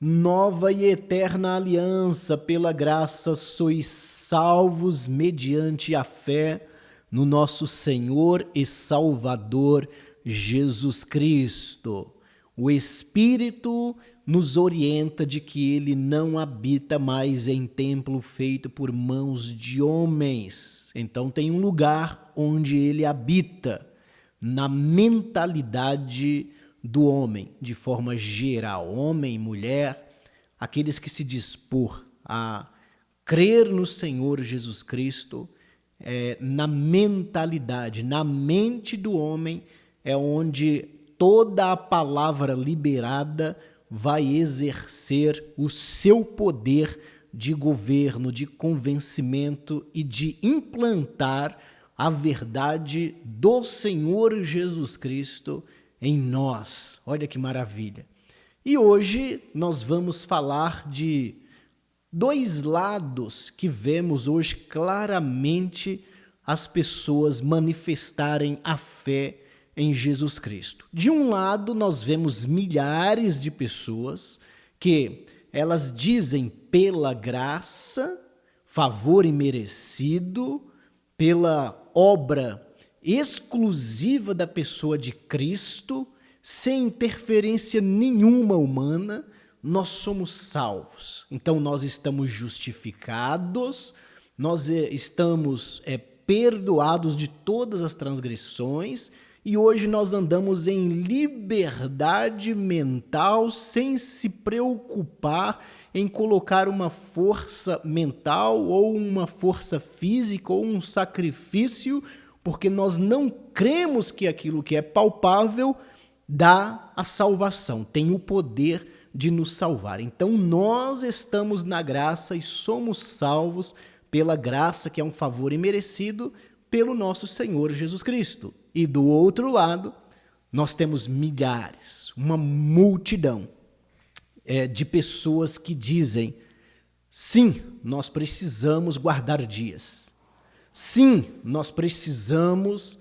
nova e eterna aliança, pela graça sois salvos mediante a fé no nosso Senhor e Salvador Jesus Cristo. O Espírito nos orienta de que ele não habita mais em templo feito por mãos de homens. Então tem um lugar onde ele habita, na mentalidade do homem, de forma geral, homem, mulher, aqueles que se dispor a crer no Senhor Jesus Cristo, na mentalidade, na mente do homem, é onde toda a palavra liberada vai exercer o seu poder de governo, de convencimento e de implantar a verdade do Senhor Jesus Cristo em nós. Olha que maravilha. E hoje nós vamos falar de dois lados que vemos hoje claramente as pessoas manifestarem a fé em Jesus Cristo. De um lado, nós vemos milhares de pessoas que elas dizem pela graça, favor imerecido, pela obra exclusiva da pessoa de Cristo, sem interferência nenhuma humana, nós somos salvos. Então nós estamos justificados, nós estamos perdoados de todas as transgressões e hoje nós andamos em liberdade mental sem se preocupar em colocar uma força mental ou uma força física ou um sacrifício, porque nós não cremos que aquilo que é palpável dá a salvação, tem o poder de nos salvar. Então nós estamos na graça e somos salvos pela graça, que é um favor imerecido, pelo nosso Senhor Jesus Cristo. E do outro lado, nós temos milhares, uma multidão de pessoas que dizem: sim, nós precisamos guardar dias. Sim, nós precisamos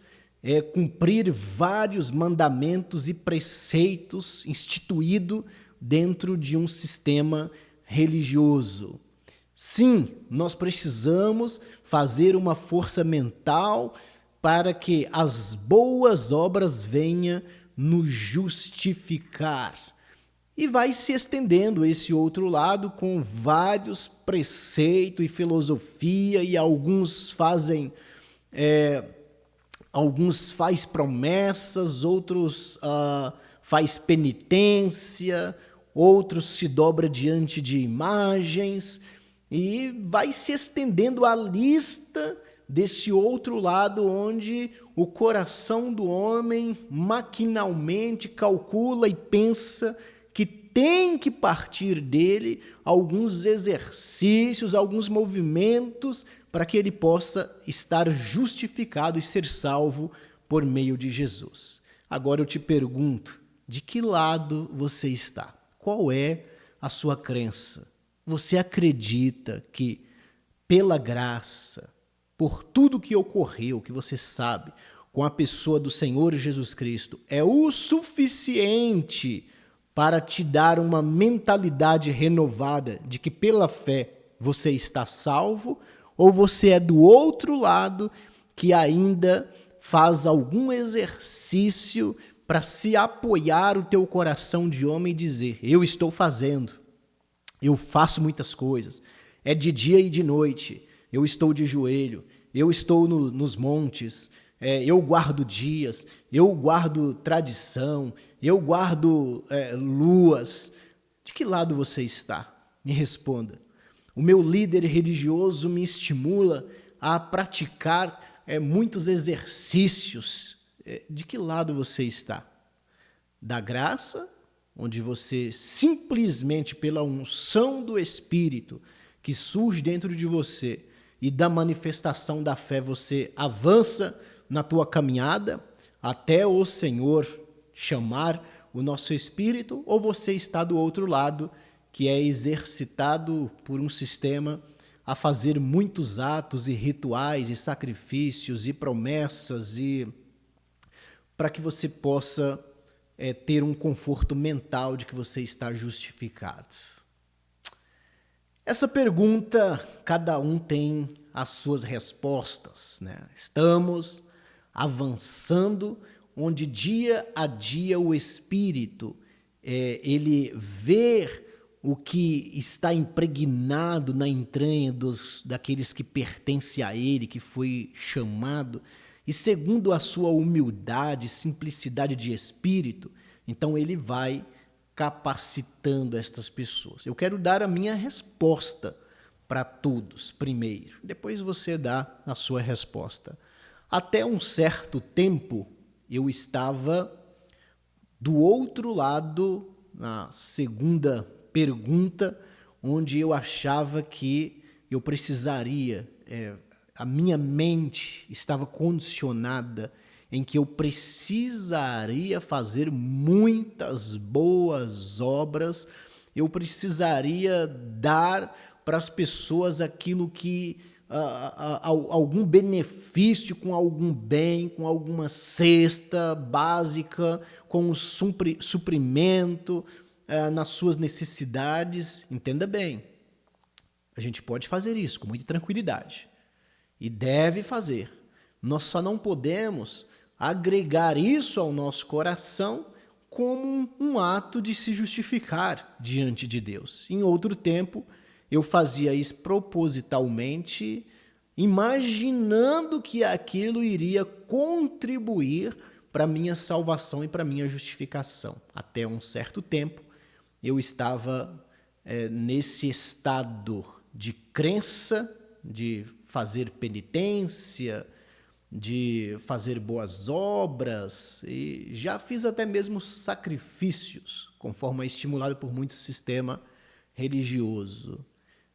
cumprir vários mandamentos e preceitos instituídos dentro de um sistema religioso. Sim, nós precisamos fazer uma força mental para que as boas obras venham nos justificar. E vai se estendendo esse outro lado com vários preceitos e filosofia, e alguns fazem promessas, outros faz penitência, outros se dobra diante de imagens, e vai se estendendo a lista desse outro lado onde o coração do homem maquinalmente calcula e pensa que tem que partir dele alguns exercícios, alguns movimentos para que ele possa estar justificado e ser salvo por meio de Jesus. Agora eu te pergunto, de que lado você está? Qual é a sua crença? Você acredita que pela graça, por tudo que ocorreu, que você sabe, com a pessoa do Senhor Jesus Cristo, é o suficiente para te dar uma mentalidade renovada de que pela fé você está salvo, ou você é do outro lado que ainda faz algum exercício para se apoiar o teu coração de homem e dizer: eu estou fazendo, eu faço muitas coisas, é de dia e de noite, eu estou de joelho, eu estou nos montes, eu guardo dias, eu guardo tradição, eu guardo luas. De que lado você está? Me responda. O meu líder religioso me estimula a praticar muitos exercícios. De que lado você está? Da graça, onde você simplesmente pela unção do Espírito que surge dentro de você e da manifestação da fé você avança na tua caminhada até o Senhor chamar o nosso espírito, ou você está do outro lado, que é exercitado por um sistema a fazer muitos atos e rituais e sacrifícios e promessas, e para que você possa ter um conforto mental de que você está justificado? Essa pergunta, cada um tem as suas respostas, né? Estamos avançando, onde dia a dia o Espírito, ele vê o que está impregnado na entranha daqueles que pertencem a Ele, que foi chamado, e segundo a sua humildade, simplicidade de espírito, então Ele vai capacitando estas pessoas. Eu quero dar a minha resposta para todos primeiro, depois você dá a sua resposta. Até um certo tempo, eu estava do outro lado, na segunda pergunta, onde eu achava que eu precisaria, a minha mente estava condicionada em que eu precisaria fazer muitas boas obras, eu precisaria dar para as pessoas aquilo que algum benefício, com algum bem, com alguma cesta básica, com um suprimento nas suas necessidades. Entenda bem, a gente pode fazer isso com muita tranquilidade e deve fazer. Nós só não podemos agregar isso ao nosso coração como um ato de se justificar diante de Deus. Em outro tempo, eu fazia isso propositalmente, imaginando que aquilo iria contribuir para a minha salvação e para a minha justificação. Até um certo tempo, eu estava nesse estado de crença, de fazer penitência, de fazer boas obras, e já fiz até mesmo sacrifícios, conforme é estimulado por muito sistema religioso.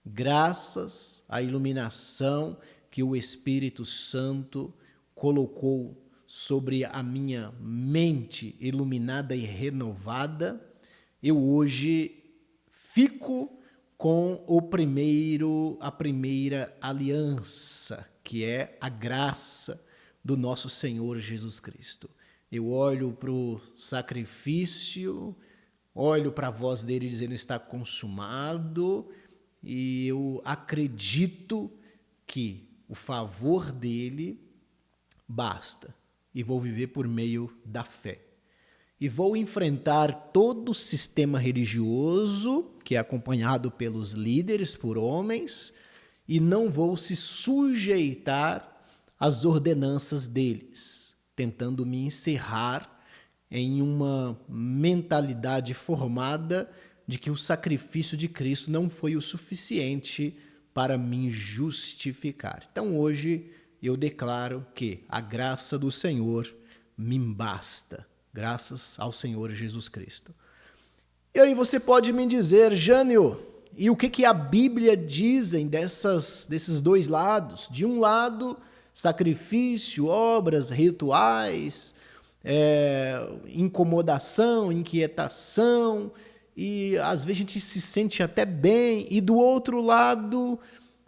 Graças à iluminação que o Espírito Santo colocou sobre a minha mente iluminada e renovada, eu hoje fico com a primeira aliança, que é a graça do nosso Senhor Jesus Cristo. Eu olho para o sacrifício, olho para a voz dele dizendo está consumado, e eu acredito que o favor dele basta, e vou viver por meio da fé. E vou enfrentar todo o sistema religioso, que é acompanhado pelos líderes, por homens, e não vou se sujeitar às ordenanças deles, tentando me encerrar em uma mentalidade formada de que o sacrifício de Cristo não foi o suficiente para me justificar. Então hoje eu declaro que a graça do Senhor me basta, graças ao Senhor Jesus Cristo. E aí você pode me dizer, Jânio, e o que a Bíblia dizem desses dois lados? De um lado, sacrifício, obras, rituais, incomodação, inquietação, e às vezes a gente se sente até bem, e do outro lado,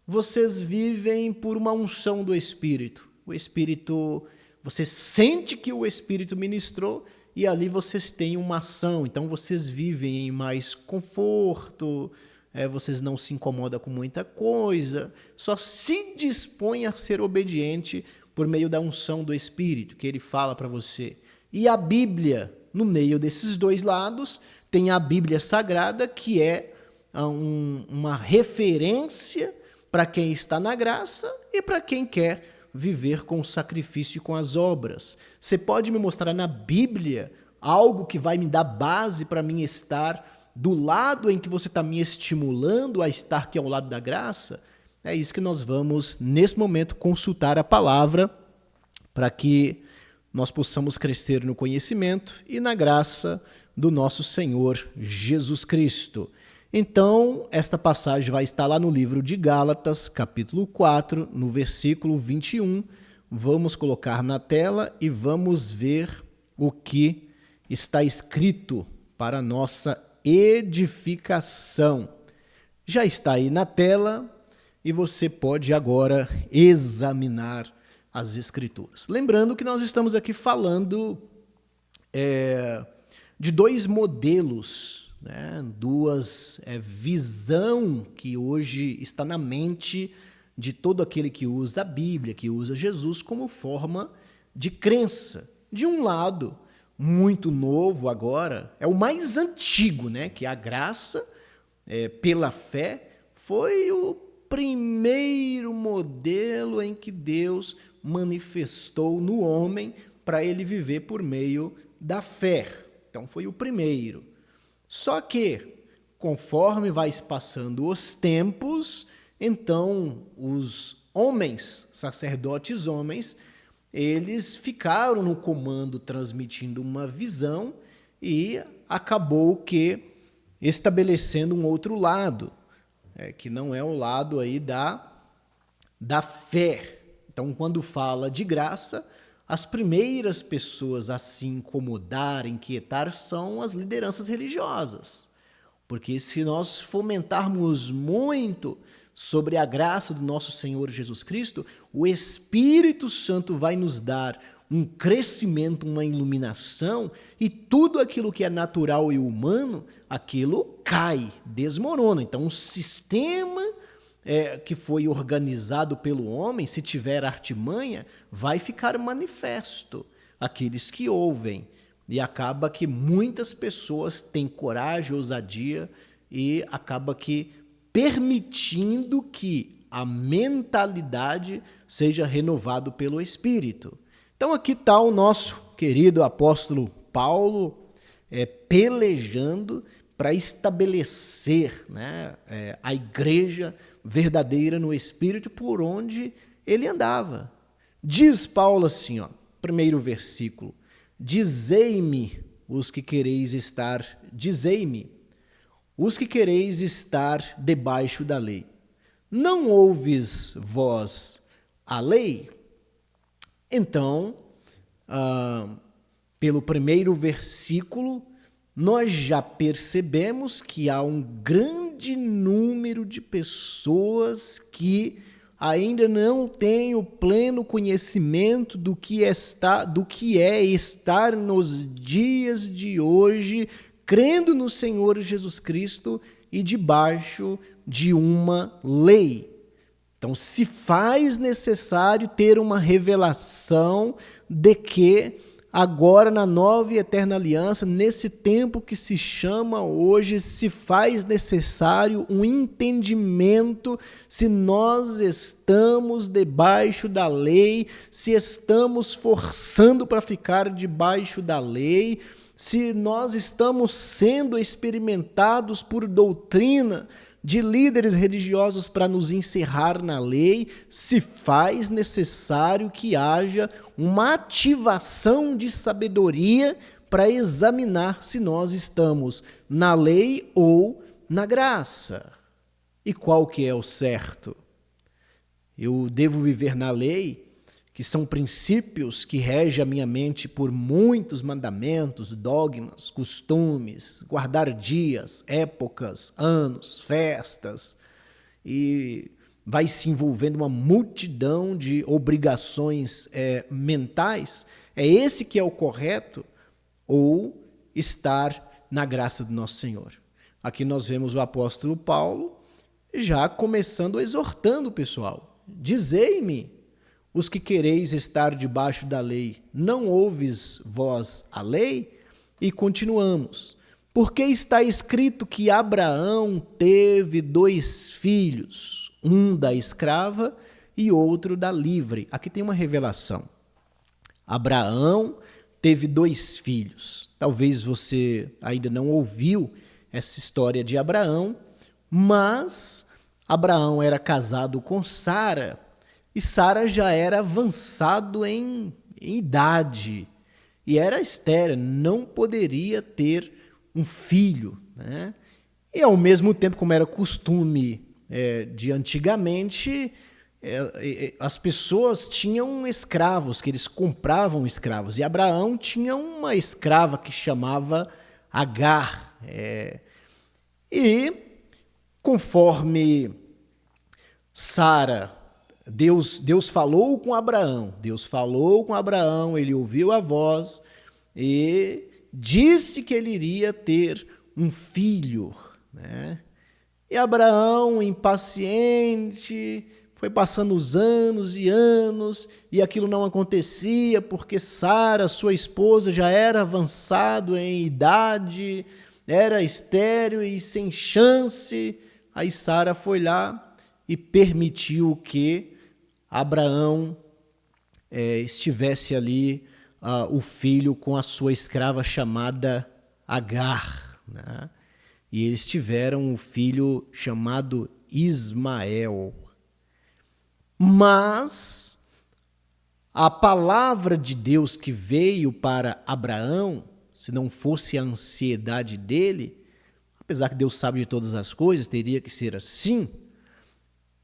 vocês vivem por uma unção do Espírito. O Espírito, você sente que o Espírito ministrou, e ali vocês têm uma ação, então vocês vivem em mais conforto, vocês não se incomodam com muita coisa, só se dispõem a ser obediente por meio da unção do Espírito, que ele fala para você. E a Bíblia, no meio desses dois lados, tem a Bíblia Sagrada, que é uma referência para quem está na graça e para quem quer viver com o sacrifício e com as obras. Você pode me mostrar na Bíblia algo que vai me dar base para mim estar do lado em que você está me estimulando a estar aqui ao lado da graça? É isso que nós vamos, nesse momento, consultar a palavra para que nós possamos crescer no conhecimento e na graça do nosso Senhor Jesus Cristo. Então, esta passagem vai estar lá no livro de Gálatas, capítulo 4, no versículo 21. Vamos colocar na tela e vamos ver o que está escrito para a nossa edificação. Já está aí na tela e você pode agora examinar as Escrituras. Lembrando que nós estamos aqui falando de dois modelos, né? Duas visão que hoje está na mente de todo aquele que usa a Bíblia, que usa Jesus como forma de crença. De um lado, muito novo agora, é o mais antigo, né? Que a graça pela fé foi o primeiro modelo em que Deus manifestou no homem para ele viver por meio da fé. Então foi o primeiro. Só que, conforme vai se passando os tempos, então os homens, sacerdotes homens, eles ficaram no comando transmitindo uma visão e acabou que estabelecendo um outro lado, que não é o lado aí da fé. Então, quando fala de graça, as primeiras pessoas a se incomodar, inquietar, são as lideranças religiosas. Porque se nós fomentarmos muito sobre a graça do nosso Senhor Jesus Cristo, o Espírito Santo vai nos dar um crescimento, uma iluminação, e tudo aquilo que é natural e humano, aquilo cai, desmorona. Então, um sistema que foi organizado pelo homem, se tiver artimanha, vai ficar manifesto àqueles que ouvem. E acaba que muitas pessoas têm coragem, ousadia, e acaba que permitindo que a mentalidade seja renovada pelo Espírito. Então aqui está o nosso querido apóstolo Paulo pelejando para estabelecer, né, a igreja verdadeira no Espírito por onde ele andava. Diz Paulo assim, ó, primeiro versículo: dizei-me os que quereis estar debaixo da lei. Não ouves vós a lei? Então, pelo primeiro versículo, nós já percebemos que há um grande número de pessoas que ainda não têm o pleno conhecimento do que é estar nos dias de hoje, crendo no Senhor Jesus Cristo e debaixo de uma lei. Então, se faz necessário ter uma revelação de que agora, na nova e eterna aliança, nesse tempo que se chama hoje, se faz necessário um entendimento se nós estamos debaixo da lei, se estamos forçando para ficar debaixo da lei, se nós estamos sendo experimentados por doutrina de líderes religiosos para nos encerrar na lei, se faz necessário que haja uma ativação de sabedoria para examinar se nós estamos na lei ou na graça. E qual que é o certo? Eu devo viver na lei, que são princípios que regem a minha mente por muitos mandamentos, dogmas, costumes, guardar dias, épocas, anos, festas, e vai se envolvendo uma multidão de obrigações mentais. É esse que é o correto, ou estar na graça do nosso Senhor? Aqui nós vemos o apóstolo Paulo já começando exortando o pessoal. Dizei-me, os que quereis estar debaixo da lei, não ouves vós a lei? E continuamos. Porque está escrito que Abraão teve 2 filhos, um da escrava e outro da livre. Aqui tem uma revelação. Abraão teve 2 filhos. Talvez você ainda não ouviu essa história de Abraão, mas Abraão era casado com Sara, e Sara já era avançado em idade e era estéril, não poderia ter um filho, né? E ao mesmo tempo, como era costume de antigamente, as pessoas tinham escravos, que eles compravam escravos. E Abraão tinha uma escrava que chamava Agar. E conforme Sara... Deus falou com Abraão, ele ouviu a voz e disse que ele iria ter um filho, né? E Abraão, impaciente, foi passando os anos e anos, e aquilo não acontecia porque Sara, sua esposa, já era avançado em idade, era estéril e sem chance. Aí Sara foi lá e permitiu que Abraão estivesse ali o filho com a sua escrava chamada Agar, né? E eles tiveram um filho chamado Ismael. Mas a palavra de Deus que veio para Abraão, se não fosse a ansiedade dele, apesar que Deus sabe de todas as coisas, teria que ser assim,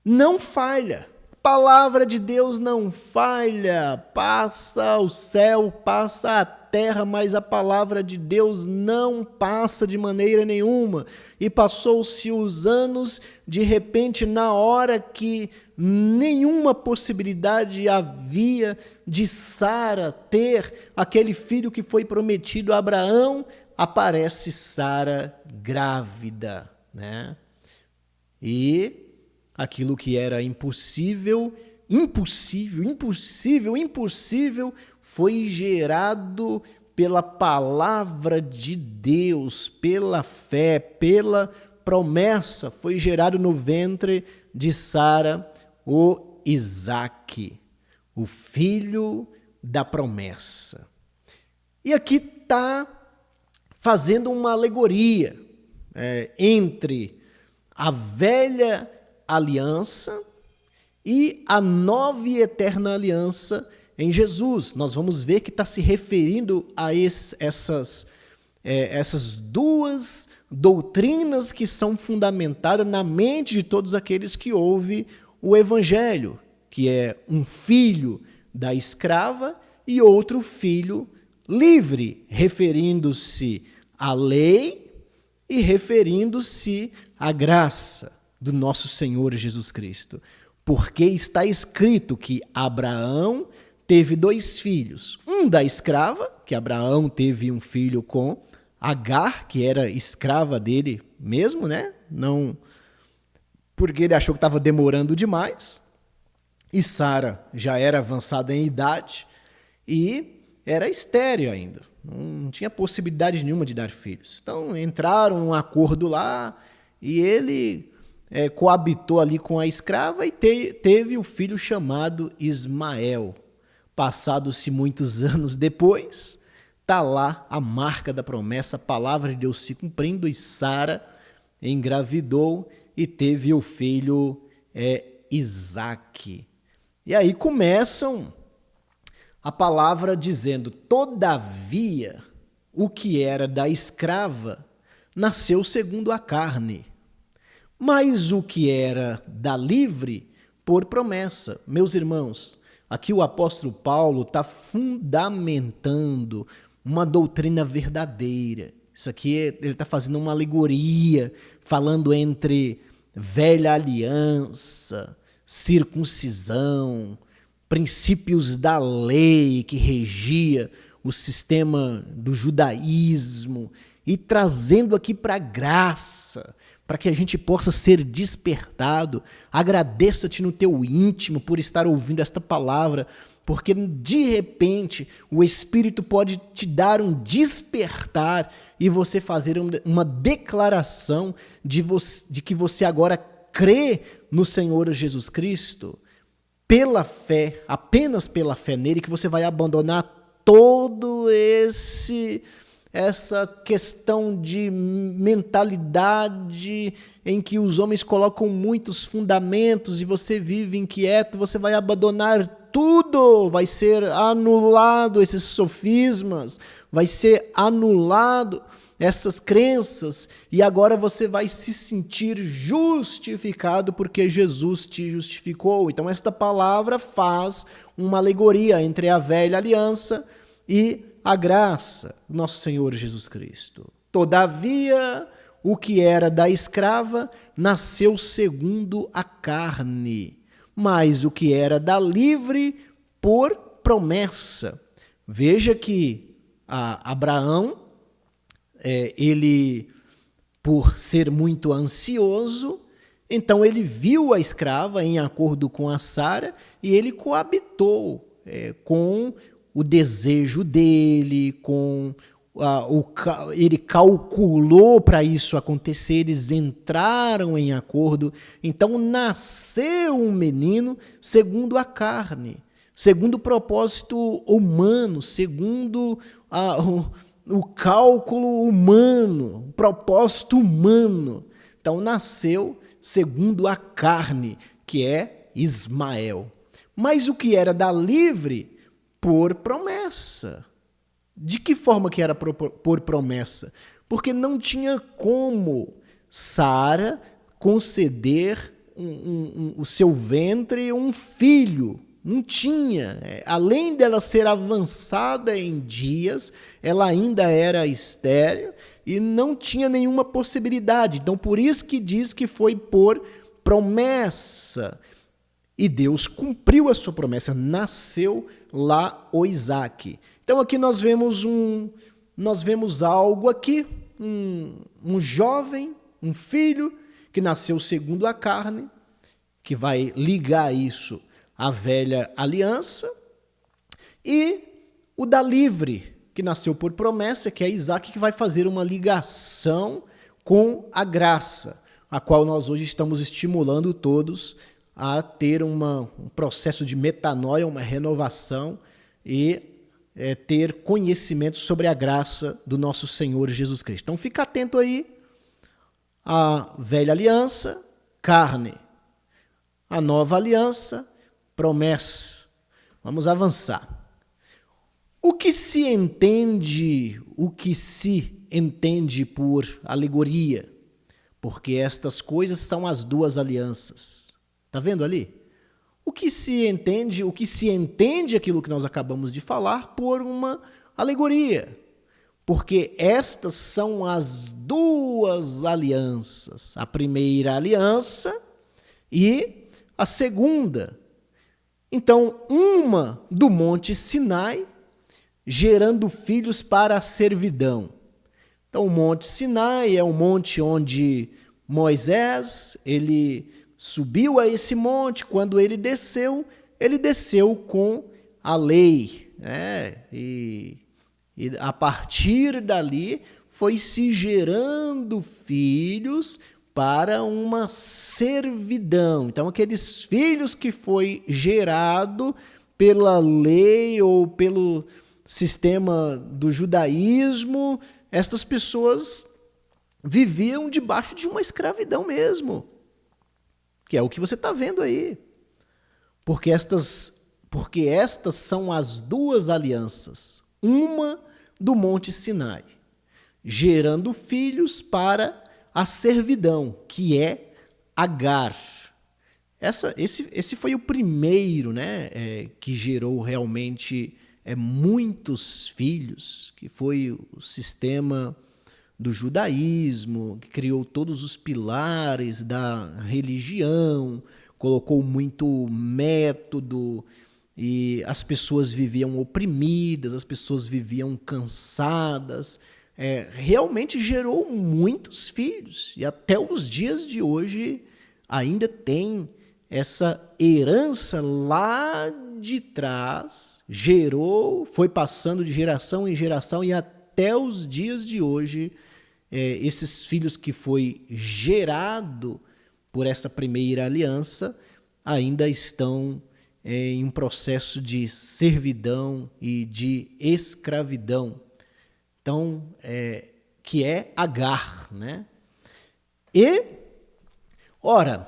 não falha. A palavra de Deus não falha. Passa o céu, passa a terra, mas a palavra de Deus não passa de maneira nenhuma. E passou-se os anos, de repente, na hora que nenhuma possibilidade havia de Sara ter aquele filho que foi prometido a Abraão, aparece Sara grávida, né? E aquilo que era impossível, foi gerado pela palavra de Deus, pela fé, pela promessa, foi gerado no ventre de Sara o Isaque, o filho da promessa. E aqui está fazendo uma alegoria entre a velha aliança e a nova e eterna aliança em Jesus. Nós vamos ver que está se referindo a essas duas doutrinas que são fundamentadas na mente de todos aqueles que ouvem o Evangelho, que é um filho da escrava e outro filho livre, referindo-se à lei e referindo-se à graça do nosso Senhor Jesus Cristo. Porque está escrito que Abraão teve 2 filhos, um da escrava, que Abraão teve um filho com Agar, que era escrava dele mesmo, né? Não, porque ele achou que estava demorando demais, e Sara já era avançada em idade e era estéril ainda, não tinha possibilidade nenhuma de dar filhos. Então entraram num acordo lá e ele coabitou ali com a escrava e teve o filho chamado Ismael. Passados-se muitos anos depois, está lá a marca da promessa, a palavra de Deus se cumprindo, e Sara engravidou e teve o filho Isaque. E aí começam a palavra dizendo: todavia, o que era da escrava nasceu segundo a carne, mas o que era da livre por promessa. Meus irmãos, aqui o apóstolo Paulo está fundamentando uma doutrina verdadeira. Isso aqui ele está fazendo uma alegoria, falando entre velha aliança, circuncisão, princípios da lei que regia o sistema do judaísmo, e trazendo aqui para a graça, para que a gente possa ser despertado. Agradeça-te no teu íntimo por estar ouvindo esta palavra, porque de repente o Espírito pode te dar um despertar e você fazer uma declaração de que você agora crê no Senhor Jesus Cristo pela fé, apenas pela fé nele, que você vai abandonar todo essa questão de mentalidade em que os homens colocam muitos fundamentos e você vive inquieto. Você vai abandonar tudo, vai ser anulado esses sofismas, vai ser anulado essas crenças, e agora você vai se sentir justificado porque Jesus te justificou. Então esta palavra faz uma alegoria entre a velha aliança e a graça do nosso Senhor Jesus Cristo. Todavia, o que era da escrava nasceu segundo a carne, mas o que era da livre por promessa. Veja que Abraão ele, por ser muito ansioso, então ele viu a escrava em acordo com a Sara e ele coabitou com o desejo dele, ele calculou para isso acontecer, eles entraram em acordo. Então nasceu um menino segundo a carne, segundo o propósito humano, segundo o cálculo humano, o propósito humano. Então nasceu segundo a carne, que é Ismael. Mas o que era da livre? Por promessa. De que forma que era por promessa? Porque não tinha como Sara conceder o seu ventre um filho. Não tinha. Além dela ser avançada em dias, ela ainda era estéril e não tinha nenhuma possibilidade. Então, por isso que diz que foi por promessa. E Deus cumpriu a sua promessa. Nasceu lá o Isaque. Então, aqui nós vemos algo aqui, um jovem, um filho, que nasceu segundo a carne, que vai ligar isso à velha aliança, e o da livre, que nasceu por promessa, que é Isaque, que vai fazer uma ligação com a graça, a qual nós hoje estamos estimulando todos a ter um processo de metanoia, uma renovação e ter conhecimento sobre a graça do nosso Senhor Jesus Cristo. Então fica atento aí, a velha aliança, carne, a nova aliança, promessa. Vamos avançar. O que se entende por alegoria? Porque estas coisas são as duas alianças. Está vendo ali? O que se entende aquilo que nós acabamos de falar por uma alegoria. Porque estas são as duas alianças. A primeira aliança e a segunda. Então, uma do Monte Sinai, gerando filhos para a servidão. Então, o Monte Sinai é um monte onde Moisés, ele subiu a esse monte. Quando ele desceu com a lei, e a partir dali foi se gerando filhos para uma servidão. Então, aqueles filhos que foi gerado pela lei ou pelo sistema do judaísmo, estas pessoas viviam debaixo de uma escravidão mesmo, que é o que você está vendo aí. Porque estas são as duas alianças, uma do Monte Sinai, gerando filhos para a servidão, que é Agar. Esse foi o primeiro, que gerou realmente muitos filhos, que foi o sistema do judaísmo, que criou todos os pilares da religião, colocou muito método, e as pessoas viviam oprimidas, as pessoas viviam cansadas. Realmente gerou muitos filhos, e até os dias de hoje ainda tem essa herança lá de trás, foi passando de geração em geração, e até os dias de hoje, esses filhos que foi gerado por essa primeira aliança ainda estão em um processo de servidão e de escravidão. Então, que é Agar, E, ora,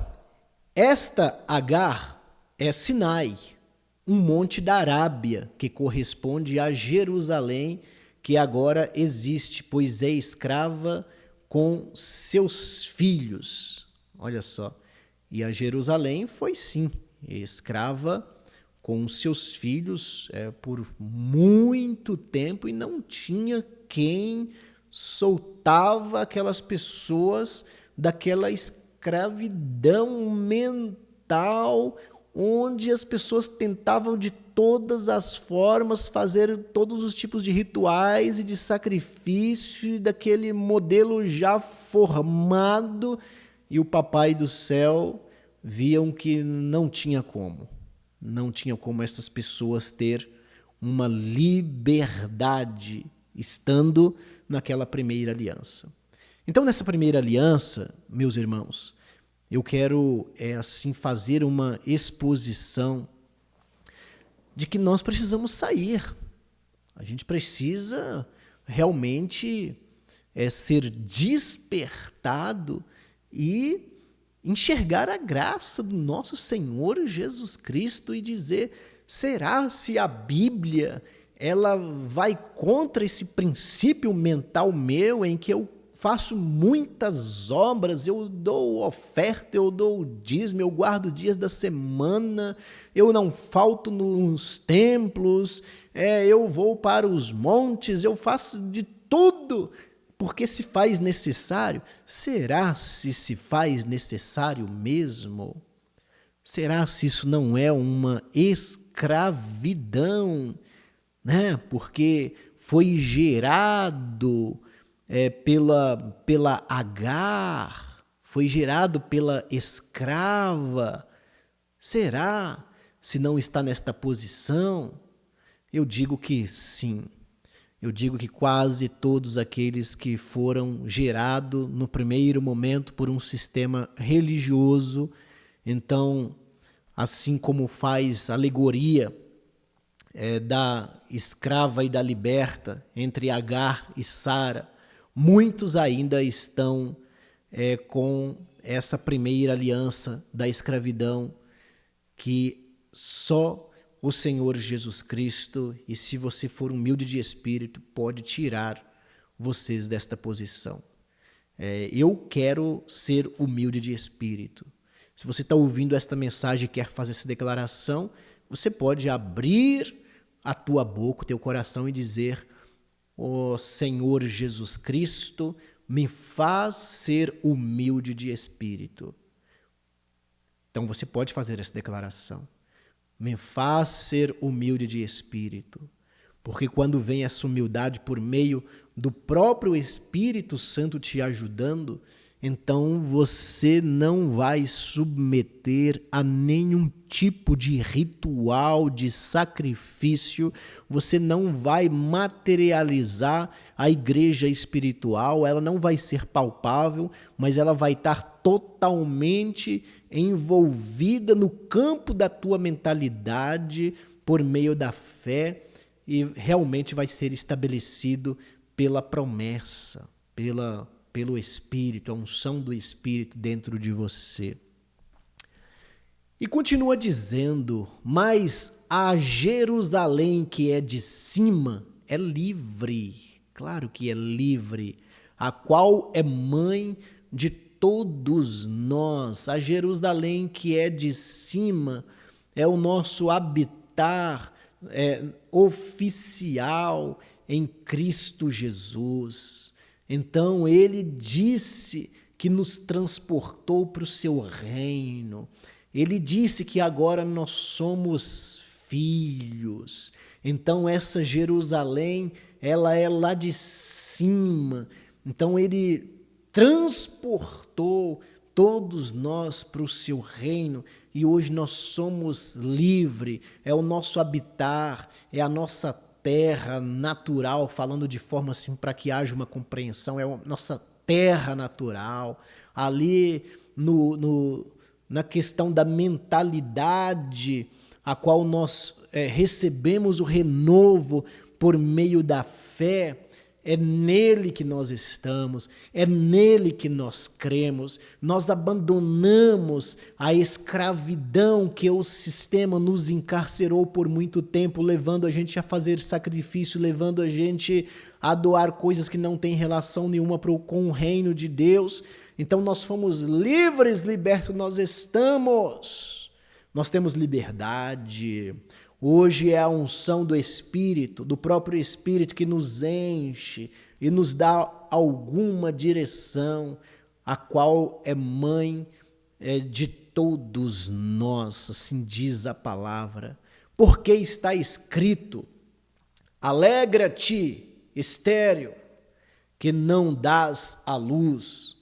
esta Agar é Sinai, um monte da Arábia, que corresponde a Jerusalém, que agora existe, pois é escrava com seus filhos. Olha só. E a Jerusalém foi, sim, escrava com seus filhos por muito tempo, e não tinha quem soltava aquelas pessoas daquela escravidão mental, onde as pessoas tentavam de todas as formas, fazer todos os tipos de rituais e de sacrifício daquele modelo já formado, e o Papai do Céu viam que não tinha como essas pessoas ter uma liberdade estando naquela primeira aliança. Então, nessa primeira aliança, meus irmãos, eu quero assim fazer uma exposição de que nós precisamos sair. A gente precisa realmente ser despertado e enxergar a graça do nosso Senhor Jesus Cristo e dizer: será se a Bíblia ela vai contra esse princípio mental meu em que eu faço muitas obras, eu dou oferta, eu dou dízimo, eu guardo dias da semana, eu não falto nos templos, eu vou para os montes, eu faço de tudo, porque se faz necessário. Será se faz necessário mesmo? Será se isso não é uma escravidão, né? Porque foi gerado pela Agar, foi gerado pela escrava. Será se não está nesta posição? Eu digo que sim. Eu digo que quase todos aqueles que foram gerados no primeiro momento por um sistema religioso, então, assim como faz alegoria da escrava e da liberta entre Agar e Sara, muitos ainda estão com essa primeira aliança da escravidão que só o Senhor Jesus Cristo, e se você for humilde de espírito, pode tirar vocês desta posição. Eu quero ser humilde de espírito. Se você está ouvindo esta mensagem e quer fazer essa declaração, você pode abrir a tua boca, o teu coração e dizer: ó Senhor Jesus Cristo, me faz ser humilde de espírito. Então você pode fazer essa declaração. Me faz ser humilde de espírito. Porque quando vem essa humildade por meio do próprio Espírito Santo te ajudando, então você não vai submeter a nenhum tipo de ritual, de sacrifício, você não vai materializar a igreja espiritual, ela não vai ser palpável, mas ela vai estar totalmente envolvida no campo da tua mentalidade por meio da fé, e realmente vai ser estabelecido pela promessa, pelo Espírito, a unção do Espírito dentro de você. E continua dizendo: mas a Jerusalém que é de cima é livre, claro que é livre, a qual é mãe de todos nós. A Jerusalém que é de cima é o nosso habitar oficial em Cristo Jesus. Então ele disse que nos transportou para o seu reino. Ele disse que agora nós somos filhos. Então essa Jerusalém, ela é lá de cima. Então ele transportou todos nós para o seu reino, e hoje nós somos livres, é o nosso habitar, é a nossa terra natural, falando de forma assim para que haja uma compreensão, é a nossa terra natural, ali na questão da mentalidade, a qual nós recebemos o renovo por meio da fé. É nele que nós estamos, é nele que nós cremos. Nós abandonamos a escravidão que o sistema nos encarcerou por muito tempo, levando a gente a fazer sacrifício, levando a gente a doar coisas que não têm relação nenhuma com o reino de Deus. Então nós fomos livres, libertos nós estamos. Nós temos liberdade. Hoje é a unção do Espírito, do próprio Espírito, que nos enche e nos dá alguma direção, a qual é mãe de todos nós, assim diz a palavra. Porque está escrito: alegra-te, estéril, que não dás à luz.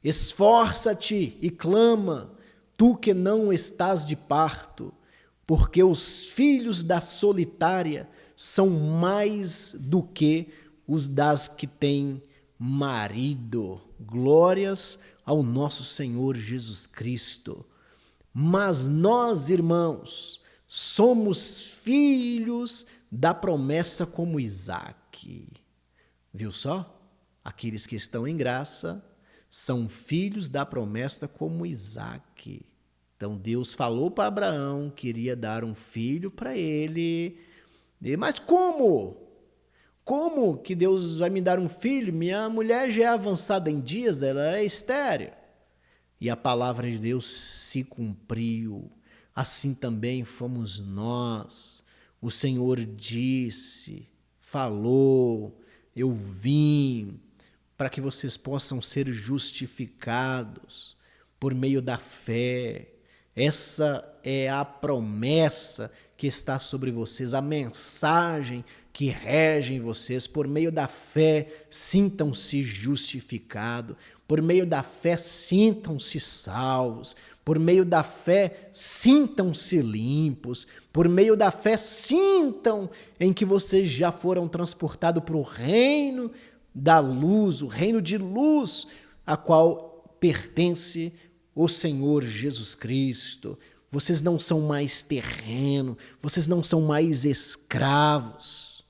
Esforça-te e clama, tu que não estás de parto, porque os filhos da solitária são mais do que os das que têm marido. Glórias ao nosso Senhor Jesus Cristo. Mas nós, irmãos, somos filhos da promessa como Isaque. Viu só? Aqueles que estão em graça são filhos da promessa como Isaque. Então Deus falou para Abraão que iria dar um filho para ele. Mas como? Como que Deus vai me dar um filho? Minha mulher já é avançada em dias, ela é estéril. E a palavra de Deus se cumpriu. Assim também fomos nós. O Senhor disse, falou, eu vim para que vocês possam ser justificados por meio da fé. Essa é a promessa que está sobre vocês, a mensagem que rege em vocês. Por meio da fé, sintam-se justificados. Por meio da fé, sintam-se salvos. Por meio da fé, sintam-se limpos. Por meio da fé, sintam em que vocês já foram transportados para o reino da luz, o reino de luz, a qual pertence o Senhor Jesus Cristo. Vocês não são mais terreno, vocês não são mais escravos.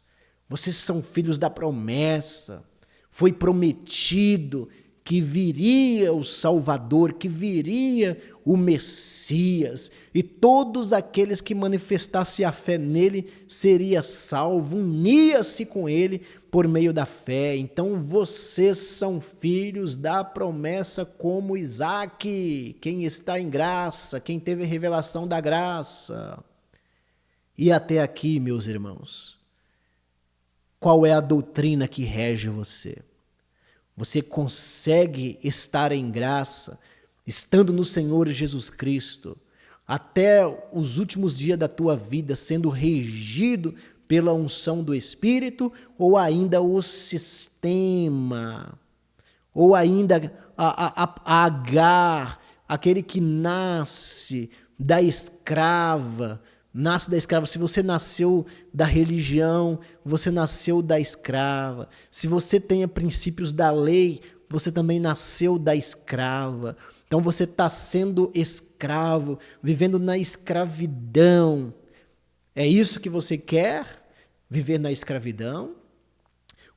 Vocês são filhos da promessa. Foi prometido que viria o Salvador, que viria o Messias, e todos aqueles que manifestassem a fé nele seria salvo, unia-se com ele por meio da fé. Então vocês são filhos da promessa como Isaque, quem está em graça, quem teve a revelação da graça. E até aqui, meus irmãos, qual é a doutrina que rege você? Você consegue estar em graça, estando no Senhor Jesus Cristo, até os últimos dias da tua vida, sendo regido pela unção do Espírito, ou ainda o sistema, ou ainda a Agar, aquele que nasce da escrava, se você nasceu da religião, você nasceu da escrava. Se você tem princípios da lei, você também nasceu da escrava. Então você está sendo escravo, vivendo na escravidão. É isso que você quer? Viver na escravidão?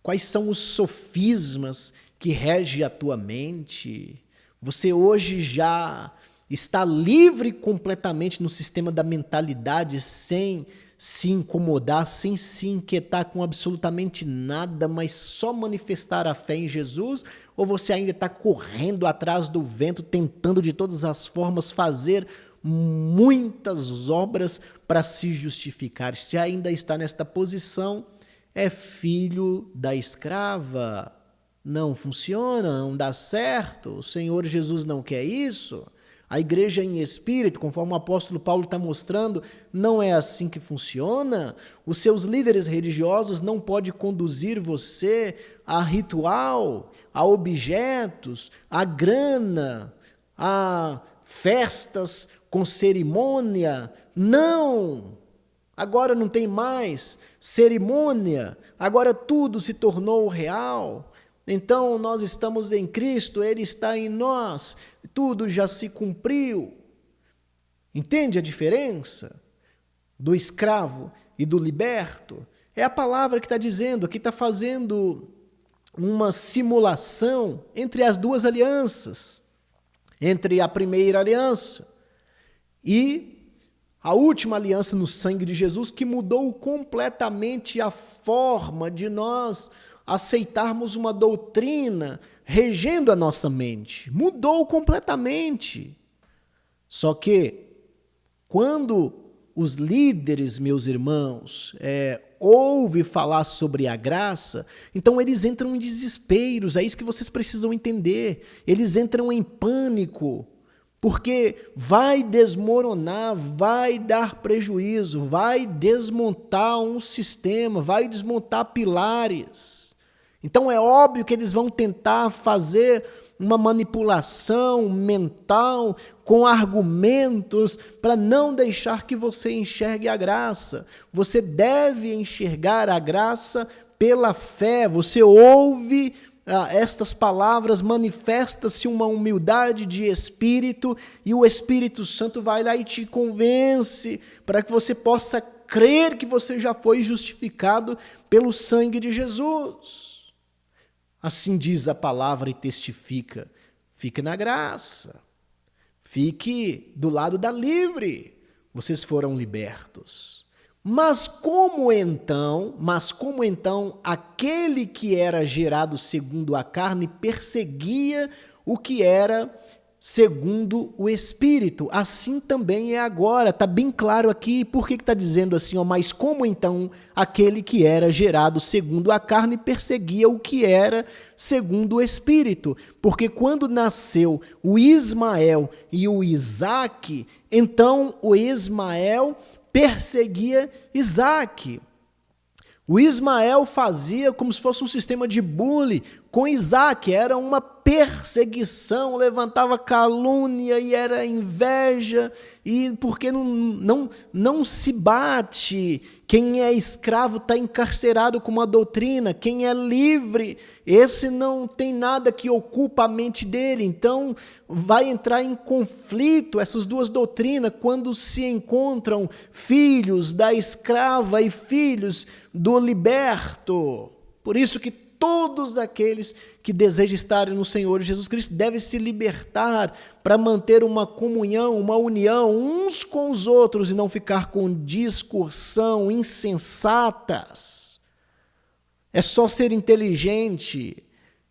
Quais são os sofismas que regem a tua mente? Você hoje já está livre completamente no sistema da mentalidade, sem se incomodar, sem se inquietar com absolutamente nada, mas só manifestar a fé em Jesus? Ou você ainda está correndo atrás do vento, tentando de todas as formas fazer muitas obras para se justificar? Se ainda está nesta posição, é filho da escrava. Não funciona, não dá certo. O Senhor Jesus não quer isso. A igreja em espírito, conforme o apóstolo Paulo está mostrando, não é assim que funciona. Os seus líderes religiosos não podem conduzir você a ritual, a objetos, a grana, a festas com cerimônia. Não! Agora não tem mais cerimônia, agora tudo se tornou real. Então nós estamos em Cristo, Ele está em nós, tudo já se cumpriu. Entende a diferença do escravo e do liberto? É a palavra que está dizendo, que está fazendo uma simulação entre as duas alianças, entre a primeira aliança e a última aliança no sangue de Jesus, que mudou completamente a forma de nós aceitarmos uma doutrina regendo a nossa mente. Mudou completamente. Só que, quando os líderes, meus irmãos, ouvem falar sobre a graça, então eles entram em desesperos. É isso que vocês precisam entender. Eles entram em pânico, porque vai desmoronar, vai dar prejuízo, vai desmontar um sistema, vai desmontar pilares. Então é óbvio que eles vão tentar fazer uma manipulação mental com argumentos para não deixar que você enxergue a graça. Você deve enxergar a graça pela fé. Você ouve estas palavras, manifesta-se uma humildade de espírito e o Espírito Santo vai lá e te convence para que você possa crer que você já foi justificado pelo sangue de Jesus. Assim diz a palavra e testifica. Fique na graça. Fique do lado da livre. Vocês foram libertos. Mas como então aquele que era gerado segundo a carne perseguia o que era segundo o Espírito? Assim também é agora. Está bem claro aqui. Por que está dizendo assim? Mas como então aquele que era gerado segundo a carne perseguia o que era segundo o Espírito? Porque quando nasceu o Ismael e o Isaque, então o Ismael perseguia Isaque. O Ismael fazia como se fosse um sistema de bullying com Isaque, era uma perseguição, levantava calúnia e era inveja, e porque não se bate. Quem é escravo está encarcerado com uma doutrina, quem é livre, esse não tem nada que ocupa a mente dele, então vai entrar em conflito essas duas doutrinas quando se encontram filhos da escrava e filhos do liberto. Por isso que todos aqueles que desejam estar no Senhor Jesus Cristo devem se libertar para manter uma comunhão, uma união uns com os outros e não ficar com discussão insensatas. É só ser inteligente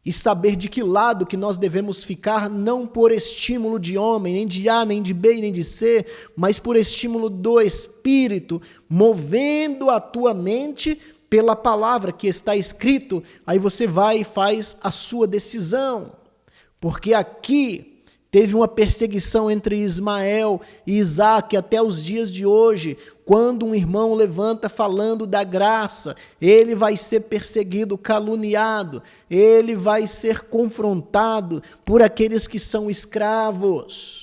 e saber de que lado que nós devemos ficar, não por estímulo de homem, nem de A, nem de B, nem de C, mas por estímulo do Espírito, movendo a tua mente pela palavra que está escrito, aí você vai e faz a sua decisão. Porque aqui teve uma perseguição entre Ismael e Isaque até os dias de hoje. Quando um irmão levanta falando da graça, ele vai ser perseguido, caluniado, ele vai ser confrontado por aqueles que são escravos.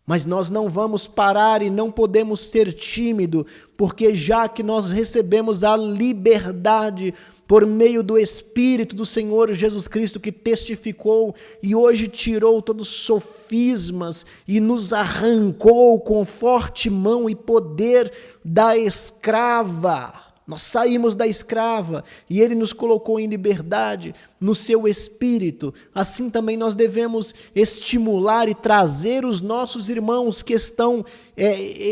Mas nós não vamos parar e não podemos ser tímidos, porque já que nós recebemos a liberdade por meio do Espírito do Senhor Jesus Cristo, que testificou e hoje tirou todos os sofismas e nos arrancou com forte mão e poder da escrava. Nós saímos da escrava e Ele nos colocou em liberdade no seu Espírito. Assim também nós devemos estimular e trazer os nossos irmãos que estão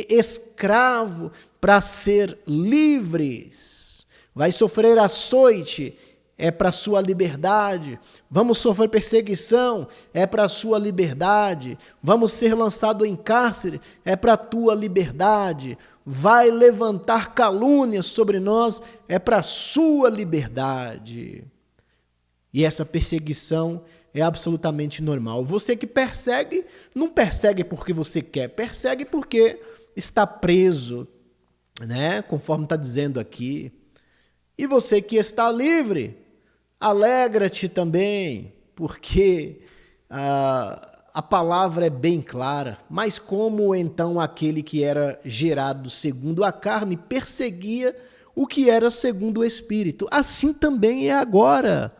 escravos para ser livres. Vai sofrer açoite, é para a sua liberdade. Vamos sofrer perseguição, é para a sua liberdade. Vamos ser lançados em cárcere, é para a tua liberdade. Vai levantar calúnias sobre nós, é para a sua liberdade. E essa perseguição é absolutamente normal. Você que persegue, não persegue porque você quer, persegue porque está preso, né? Conforme está dizendo aqui. E você que está livre, alegra-te também, porque a palavra é bem clara. Mas como então aquele que era gerado segundo a carne perseguia o que era segundo o Espírito? Assim também é agora.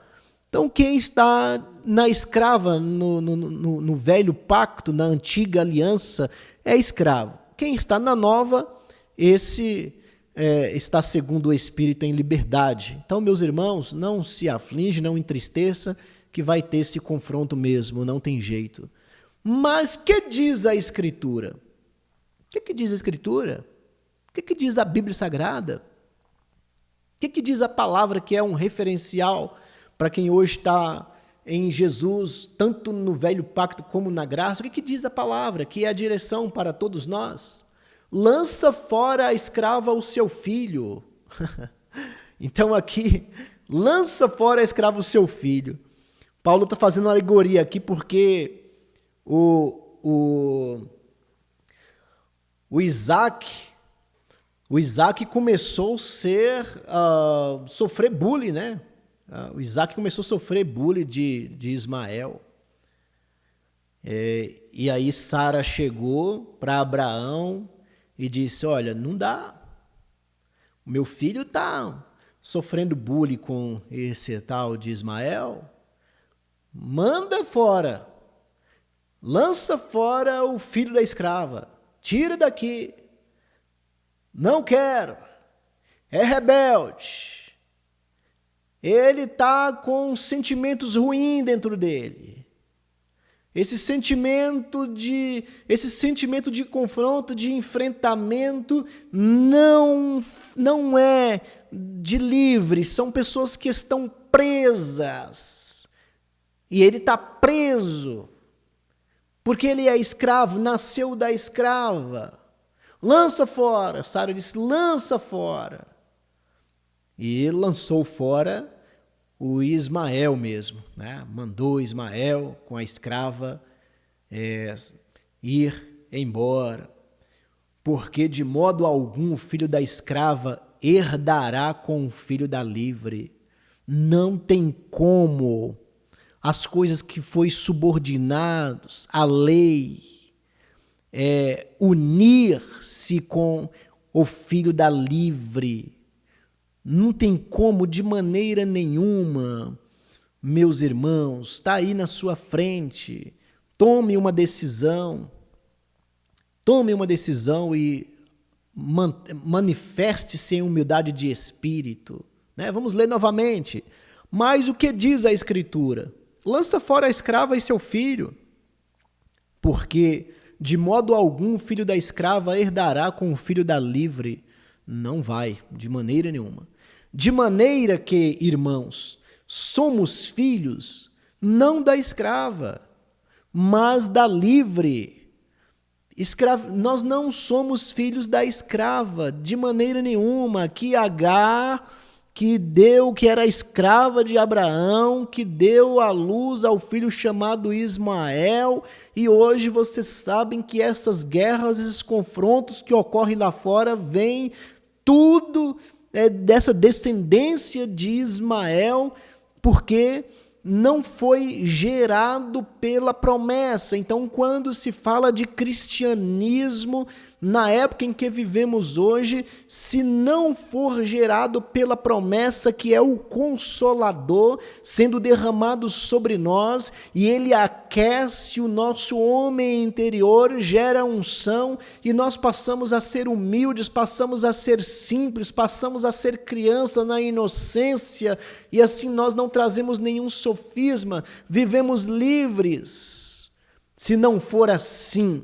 Então quem está na escrava, no velho pacto, na antiga aliança, é escravo. Quem está na nova, esse está segundo o Espírito em liberdade. Então, meus irmãos, não se aflige, não entristeça, que vai ter esse confronto mesmo, não tem jeito. Mas que diz a Escritura? O que diz a Escritura? O que diz a Bíblia Sagrada? O que diz a palavra que é um referencial para quem hoje está em Jesus, tanto no velho pacto como na graça? O que diz a palavra que é a direção para todos nós? Lança fora a escrava o seu filho. Então aqui, lança fora a escrava o seu filho. Paulo está fazendo uma alegoria aqui porque o o Isaac começou a sofrer bullying, né? O Isaac começou a sofrer bullying de Ismael. E aí Sara chegou para Abraão e disse: olha, não dá. O meu filho está sofrendo bullying com esse tal de Ismael. Manda fora. Lança fora o filho da escrava. Tira daqui. Não quero. É rebelde. Ele está com sentimentos ruins dentro dele. Esse sentimento de confronto, de enfrentamento, não é de livre. São pessoas que estão presas. E ele está preso. Porque ele é escravo, nasceu da escrava. Lança fora. Sara disse: lança fora. E ele lançou fora o Ismael mesmo, né? Mandou Ismael com a escrava ir embora. Porque de modo algum o filho da escrava herdará com o filho da livre. Não tem como as coisas que foi subordinados à lei unir-se com o filho da livre. Não tem como de maneira nenhuma, meus irmãos. Está aí na sua frente. Tome uma decisão. Tome uma decisão e manifeste-se em humildade de espírito. Né? Vamos ler novamente. Mas o que diz a Escritura? Lança fora a escrava e seu filho, porque de modo algum o filho da escrava herdará com o filho da livre. Não vai, de maneira nenhuma. De maneira que, irmãos, somos filhos não da escrava, mas da livre. Nós não somos filhos da escrava, de maneira nenhuma. Que Agar, que era escrava de Abraão, que deu à luz ao filho chamado Ismael, e hoje vocês sabem que essas guerras, esses confrontos que ocorrem lá fora, vêm tudo dessa descendência de Ismael, porque não foi gerado pela promessa. Então, quando se fala de cristianismo, na época em que vivemos hoje, se não for gerado pela promessa, que é o Consolador sendo derramado sobre nós, e ele aquece o nosso homem interior, gera unção, e nós passamos a ser humildes, passamos a ser simples, passamos a ser criança na inocência, e assim nós não trazemos nenhum sofisma, vivemos livres. Se não for assim,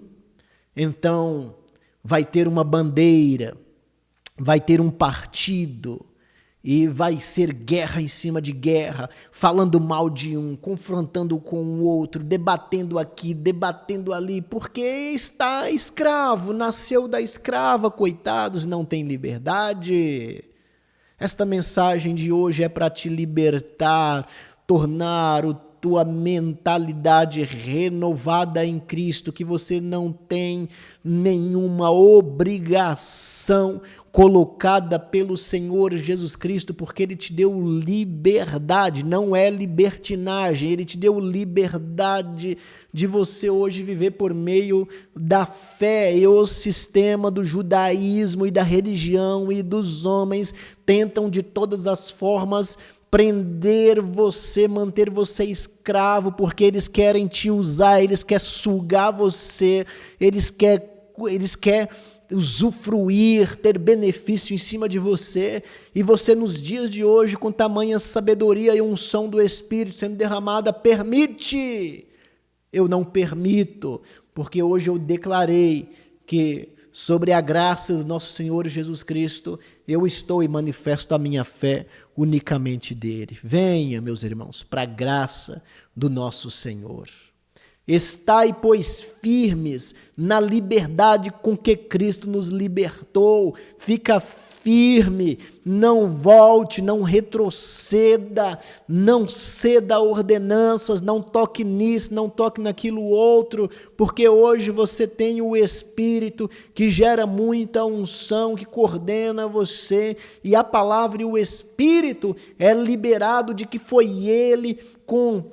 então vai ter uma bandeira, vai ter um partido, e vai ser guerra em cima de guerra, falando mal de um, confrontando com o outro, debatendo aqui, debatendo ali, porque está escravo, nasceu da escrava, coitados, não tem liberdade. Esta mensagem de hoje é para te libertar, tornar tua mentalidade renovada em Cristo, que você não tem nenhuma obrigação colocada pelo Senhor Jesus Cristo, porque Ele te deu liberdade, não é libertinagem, Ele te deu liberdade de você hoje viver por meio da fé. E o sistema do judaísmo e da religião e dos homens tentam de todas as formas prender você, manter você escravo, porque eles querem te usar, eles querem sugar você, eles querem usufruir, ter benefício em cima de você, e você nos dias de hoje, com tamanha sabedoria e unção do Espírito sendo derramada, permite. Eu não permito, porque hoje eu declarei que sobre a graça do nosso Senhor Jesus Cristo, eu estou e manifesto a minha fé unicamente dele. Venha, meus irmãos, para a graça do nosso Senhor. Estai, pois, firmes na liberdade com que Cristo nos libertou. Fica firme, não volte, não retroceda, não ceda a ordenanças, não toque nisso, não toque naquilo outro, porque hoje você tem o Espírito que gera muita unção, que coordena você, e a palavra e o Espírito é liberado de que foi Ele com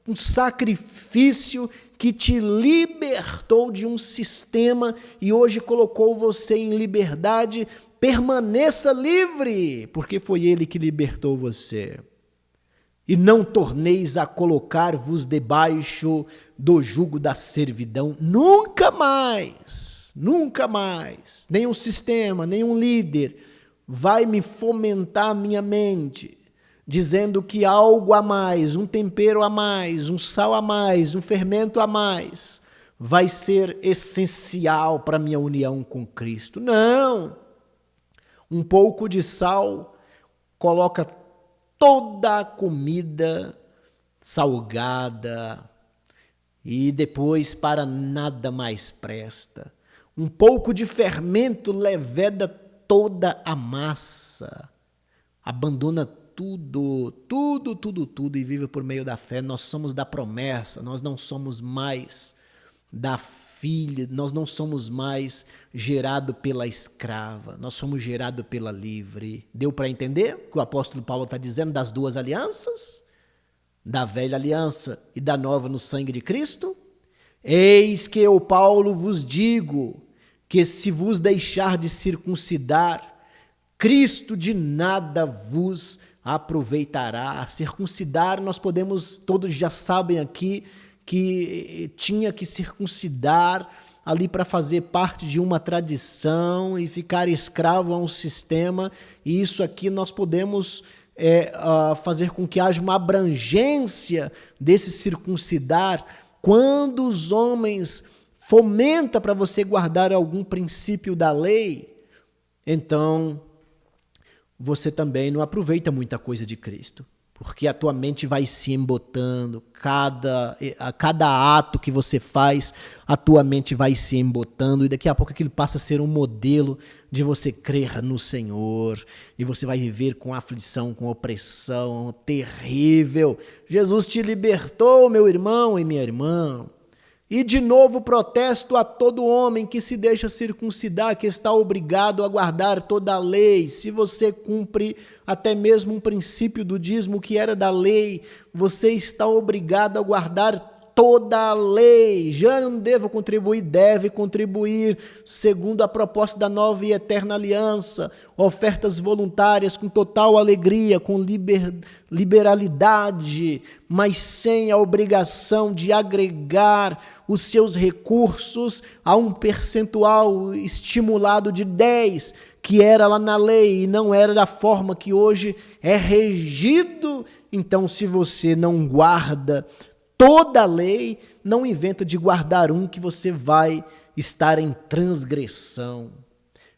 um sacrifício que te libertou de um sistema e hoje colocou você em liberdade. Permaneça livre, porque foi Ele que libertou você. E não torneis a colocar-vos debaixo do jugo da servidão. Nunca mais, nunca mais. Nenhum sistema, nenhum líder vai me fomentar a minha mente, dizendo que algo a mais, um tempero a mais, um sal a mais, um fermento a mais, vai ser essencial para a minha união com Cristo. Não! Um pouco de sal coloca toda a comida salgada e depois para nada mais presta. Um pouco de fermento leveda toda a massa. Abandona tudo e vive por meio da fé. Nós somos da promessa, nós não somos mais da filha, nós não somos mais gerado pela escrava, nós somos gerado pela livre. Deu para entender o que o apóstolo Paulo está dizendo das duas alianças? Da velha aliança e da nova no sangue de Cristo? Eis que eu, Paulo, vos digo que se vos deixar de circuncidar, Cristo de nada vos aproveitará. Circuncidar, nós podemos, todos já sabem aqui, que tinha que circuncidar ali para fazer parte de uma tradição e ficar escravo a um sistema, e isso aqui nós podemos fazer com que haja uma abrangência desse circuncidar quando os homens fomentam para você guardar algum princípio da lei, então você também não aproveita muita coisa de Cristo. Porque a tua mente vai se embotando, a cada ato que você faz, a tua mente vai se embotando, e daqui a pouco aquilo passa a ser um modelo de você crer no Senhor, e você vai viver com aflição, com opressão terrível. Jesus te libertou, meu irmão e minha irmã. E de novo protesto a todo homem que se deixa circuncidar, que está obrigado a guardar toda a lei. Se você cumpre até mesmo um princípio do dízimo que era da lei, você está obrigado a guardar toda a lei. Já não devo contribuir, deve contribuir, segundo a proposta da nova e eterna aliança, ofertas voluntárias com total alegria, com liberalidade, mas sem a obrigação de agregar os seus recursos a um percentual estimulado de 10%, que era lá na lei e não era da forma que hoje é regido. Então, se você não guarda toda a lei, não inventa de guardar um que você vai estar em transgressão.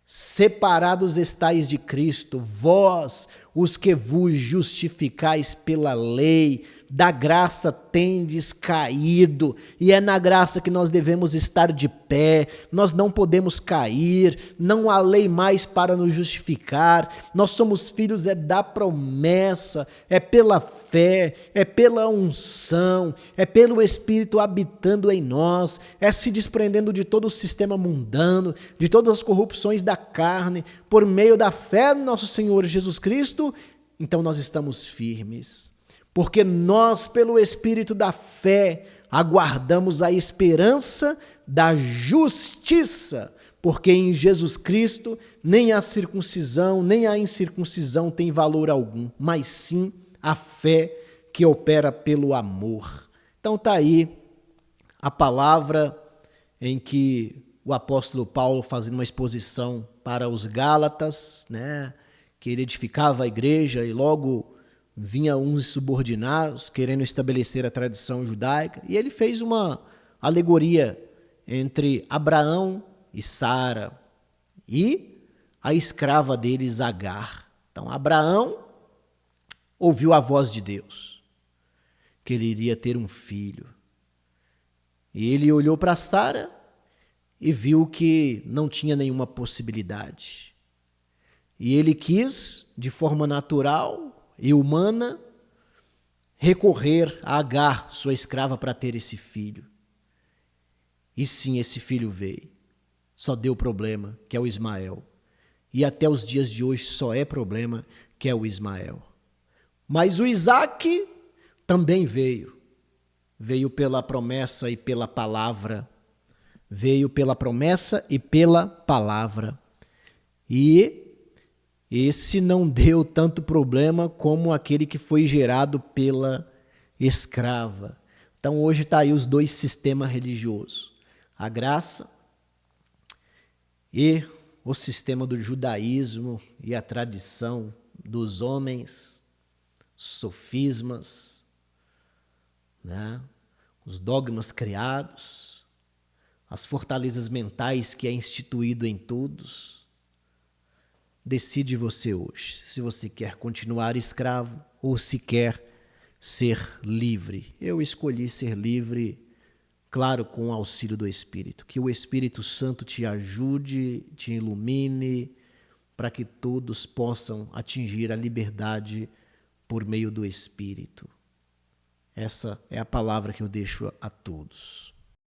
Separados estáis de Cristo, vós, os que vos justificais pela lei, da graça tendes caído, e é na graça que nós devemos estar de pé, nós não podemos cair, não há lei mais para nos justificar, nós somos filhos da promessa, é pela fé, é pela unção, é pelo Espírito habitando em nós, é se desprendendo de todo o sistema mundano, de todas as corrupções da carne, por meio da fé no nosso Senhor Jesus Cristo, então nós estamos firmes. Porque nós, pelo Espírito da fé, aguardamos a esperança da justiça, porque em Jesus Cristo nem a circuncisão, nem a incircuncisão tem valor algum, mas sim a fé que opera pelo amor. Então está aí a palavra em que o apóstolo Paulo, fazendo uma exposição para os Gálatas, né, que ele edificava a igreja e logo vinha uns subordinados querendo estabelecer a tradição judaica, e ele fez uma alegoria entre Abraão e Sara e a escrava deles, Agar. Então, Abraão ouviu a voz de Deus, que ele iria ter um filho. E ele olhou para Sara e viu que não tinha nenhuma possibilidade. E ele quis, de forma natural e humana, recorrer a Agar, sua escrava, para ter esse filho. E sim, esse filho veio. Só deu problema, que é o Ismael. E até os dias de hoje só é problema, que é o Ismael. Mas o Isaque também veio. Veio pela promessa e pela palavra. Veio pela promessa e pela palavra. E esse não deu tanto problema como aquele que foi gerado pela escrava. Então hoje está aí os dois sistemas religiosos. A graça e o sistema do judaísmo e a tradição dos homens, sofismas, né? Os dogmas criados, as fortalezas mentais que é instituído em todos. Decide você hoje, se você quer continuar escravo ou se quer ser livre. Eu escolhi ser livre, claro, com o auxílio do Espírito. Que o Espírito Santo te ajude, te ilumine, para que todos possam atingir a liberdade por meio do Espírito. Essa é a palavra que eu deixo a todos.